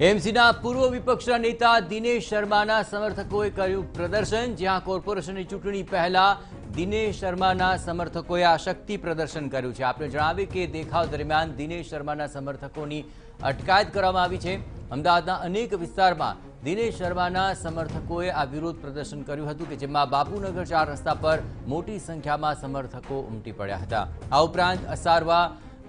એમસીના પૂર્વ વિપક્ષના નેતા દિનેશ શર્માના સમર્થકોએ કર્યું પ્રદર્શન, જ્યાં કોર્પોરેશનની ચૂંટણી પહેલા દિનેશ શર્માના સમર્થકોએ આ શક્તિ પ્રદર્શન કર્યું છે। આપણે જણાવીએ કે દેખાવ દરમિયાન દિનેશ શર્માના સમર્થકોની અટકાયત કરવામાં આવી છે। અમદાવાદના અનેક વિસ્તારમાં દિનેશ શર્માના સમર્થકોએ આ વિરોધ પ્રદર્શન કર્યું હતું, કે જેમાં બાપુનગર 4 રસ્તા પર મોટી સંખ્યામાં સમર્થકો ઉમટી પડ્યા હતા। આ ઉપરાંત અસારવા,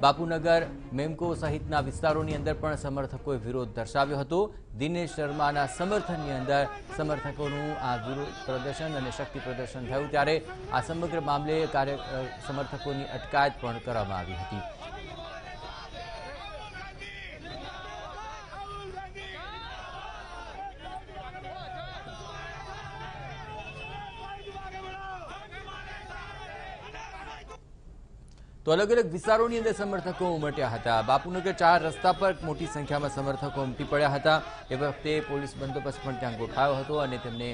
બાપુનગર, મેમકો સહિતના વિસ્તારોની અંદર પણ સમર્થકોએ વિરોધ દર્શાવ્યો હતો। દિનેશ શર્માના સમર્થનની અંદર સમર્થકોનું આ વિરોધ પ્રદર્શન અને શક્તિ પ્રદર્શન થયું, ત્યારે આ સમગ્ર મામલે સમર્થકોની અટકાયત પણ કરવામાં આવી હતી। तो अलग अलग विस्तारों अंदर समर्थकों उमट्या हता। बापूनगर 4 रस्ता पर मोटी संख्या में समर्थकों उमटी पड्या हता। ए वखते पोलीस बंदोबस्त पण त्यां गोठाव्यो हतो अने तेमने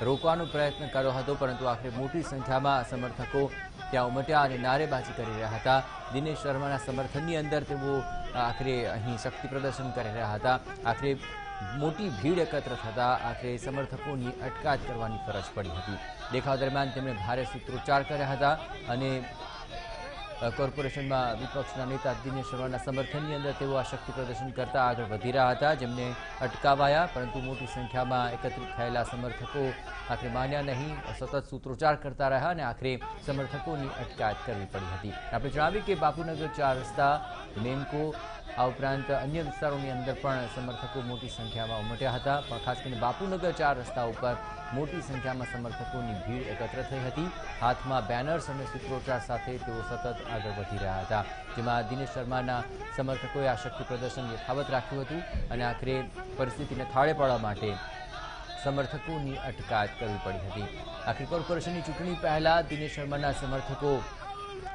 रोकवानो प्रयत्न कर्यो हतो, परंतु आखिर मोटी संख्या में समर्थकों त्यां उमट्या अने नारेबाजी करी रह्या हता। दिनेश शर्माना समर्थननी अंदर तेओ आखिरे अहीं शक्ति प्रदर्शन करी रह्या हता। आखिरे मोटी भीड़ एकत्र थता आखिरे समर्थकोनी अटकायत करवानी फरज पड़ी हती। देखाव दरमियान तेमणे भारे सूत्रोच्चार कर्या हता अने कोर्पोरेशन में विपक्षना नेता दिनेश शर्माना समर्थननी अंदर तेओ आ शक्ति प्रदर्शन करता आगळ वधी रह्या हता, जेमने अटकावाया, परंतु मोटी संख्या में एकत्रित थयेला समर्थको आखिरे मान्या नहीं, सतत सूत्रोच्चार करता रह्या अने आखिरे समर्थकोनी अटकायत करवी पड़ी हती। आपणे जणावीए के बापूनगर 4 रस्ता, मेमको, आ उपरांत अन्य विस्तारोनी अंदर पण समर्थको मोटी संख्या में उमट्या हता, पण खास करीने बापूनगर 4 रस्ता पर मोटी संख्या में समर्थकों की भीड़ एकत्र थई हती। हाथ में बेनर्स और सूत्रोच्चार साथे तेओ सतत आगळ वधी रह्या हता, जेमां दिनेश शर्माना समर्थकोए आ शक्ति प्रदर्शन यथावत राख्युं हतुं अने आखिरे परिस्थितिने थाळे पाडवा माटे समर्थकोनी अटकायत करवी पड़ी हती। आखिर कोर्पोरेशननी चूंटणी पहला दिनेश शर्माना समर्थको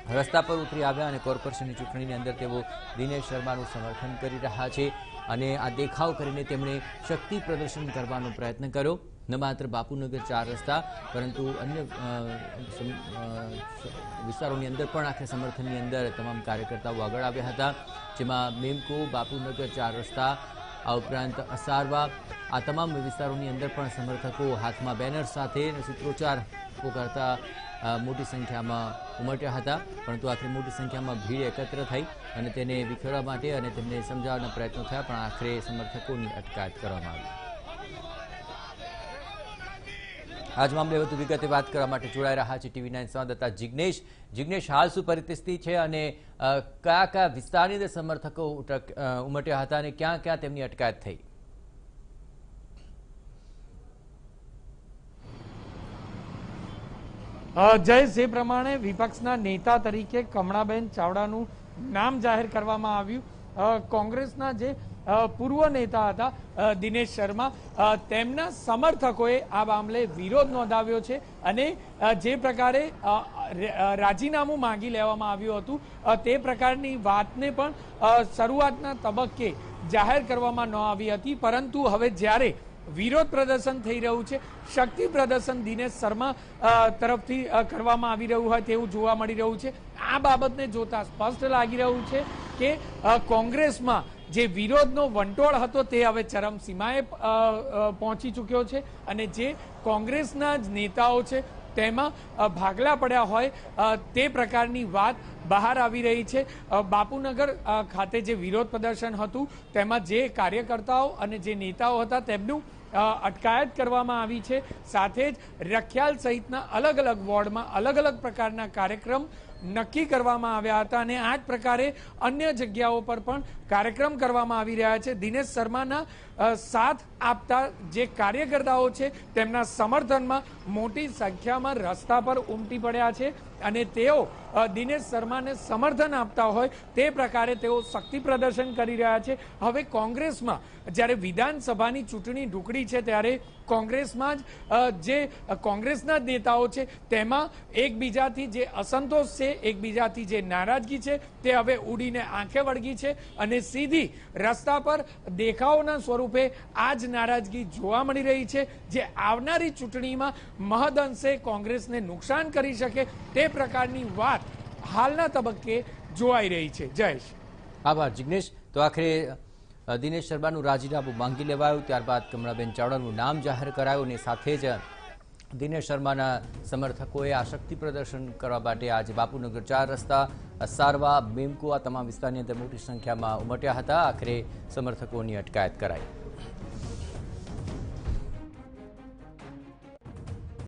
रस्ता पर उतरी आव्या अने कोर्पोरेशननी चूंटणीनी अंदर तेओ दिनेश शर्मानुं समर्थन करी रह्या छे अने आ देखाव करीने तेमणे शक्ति प्रदर्शन करवानो प्रयत्न कर्यो। न मात्र बापूनगर 4 रस्ता, परंतु अन्य विस्तारों अंदर पण आखिर समर्थननी अंदर तमाम कार्यकर्ताओं आगळ आव्या हता, जेमां मेमको, बापूनगर 4 रस्ता, आ उपरांत असारवा, आ तमाम विस्तारों अंदर पण समर्थको हाथ में बेनर साथे सूत्रोच्चार करता मोटी संख्या में उमट्या हता, परंतु आखिर मोटी संख्या में भीड़ एकत्र थई अने तेने विखेरवा माटे अने तेमने समजाववाना प्रयत्नो थया, पण आखिरे समर्थकोनी अटकायत करवामां आवी। आज मामले વધુ વિગતે વાત કરવા માટે જોડાઈ રહ્યા છે ટીવી9 સંવાદદાતા જિગ્નેશ, હાલ શું પરિસ્થિતિ છે અને કયા કયા વિસ્તારની અંદર સમર્થકો ઉમટ્યા હતા અને ક્યાં ક્યાં તેમની અટકાયત થઈ? જયેશ, જે પ્રમાણે વિપક્ષના નેતા તરીકે કમળાબેન ચાવડાનું નામ જાહેર કરવામાં આવ્યું, કોંગ્રેસના જે પૂર્વ નેતા હતા દિનેશ શર્મા, તેમના સમર્થકોએ આ મામલે વિરોધ નોંધાવ્યો છે અને જે પ્રકારે રાજીનામું માંગી લેવામાં આવ્યું હતું તે પ્રકારની વાતને પણ શરૂઆતના તબક્કે જાહેર કરવામાં ન આવી હતી, પરંતુ હવે જ્યારે વિરોધ પ્રદર્શન થઈ રહ્યું છે, શક્તિ પ્રદર્શન દિનેશ શર્મા તરફથી કરવામાં આવી રહ્યું હોય તેવું જોવા મળી રહ્યું છે। આ બાબતને જોતા સ્પષ્ટ લાગી રહ્યું છે કે કોંગ્રેસમાં જે વિરોધનો વંટોળ હતો તે હવે ચરમસીમાએ પહોંચી ચૂક્યો છે અને જે કોંગ્રેસના જ નેતાઓ છે તેમાં ભાગલા પડ્યા હોય તે પ્રકારની વાત બહાર આવી રહી છે। બાપુનગર ખાતે જે વિરોધ પ્રદર્શન હતું તેમાં જે કાર્યકર્તાઓ અને જે નેતાઓ હતા તેમનું અટકાયત કરવામાં આવી છે, સાથે જ રખિયાલ સહિતના અલગ અલગ વોર્ડમાં અલગ અલગ પ્રકારના કાર્યક્રમ નક્કી કરવામાં આવ્યા હતા અને આ જ પ્રકારે અન્ય જગ્યાઓ પર પણ કાર્યક્રમ કરવામાં આવી રહ્યા છે। દિનેશ શર્માના સાથ આપતા જે કાર્યકર્તાઓ છે તેમના સમર્થનમાં મોટી સંખ્યામાં રસ્તા પર ઉમટી પડ્યા છે અને તેઓ દિનેશ શર્માને સમર્થન આપતા હોય તે પ્રકારે તેઓ શક્તિ પ્રદર્શન કરી રહ્યા છે। હવે કોંગ્રેસમાં જ્યારે વિધાનસભાની ચૂંટણી ઢૂકડી છે ત્યારે કોંગ્રેસમાં જ જે કોંગ્રેસના નેતાઓ છે તેમાં એકબીજાથી જે અસંતોષ છે, એકબીજાથી જે નારાજગી છે તે હવે ઉડીને આંખે વળગી છે અને સીધી રસ્તા પર દેખાવોના સ્વરૂપે આ જ નારાજગી જોવા મળી રહી છે, જે આવનારી ચૂંટણીમાં મહદઅંશે કોંગ્રેસને નુકસાન કરી શકે તે પ્રકારની વાત હાલના તબક્કે જોવાઈ રહી છે। જયેશ, આભાર જિગ્નેશ। તો આખરે દિનેશ શર્માનું રાજીનામું માંગી લેવાયું. ત્યારબાદ કમળાબેન ચાવડાનું નામ જાહેર કરાયું અને સાથે જ દિનેશ શર્માના સમર્થકોએ આ શક્તિ પ્રદર્શન કરવા માટે આજે બાપુનગર 4 રસ્તા, સારવા, મેમકુ આ તમામ વિસ્તારની અંદર મોટી સંખ્યામાં ઉમટ્યા હતા. આખરે સમર્થકોની અટકાયત કરાઈ.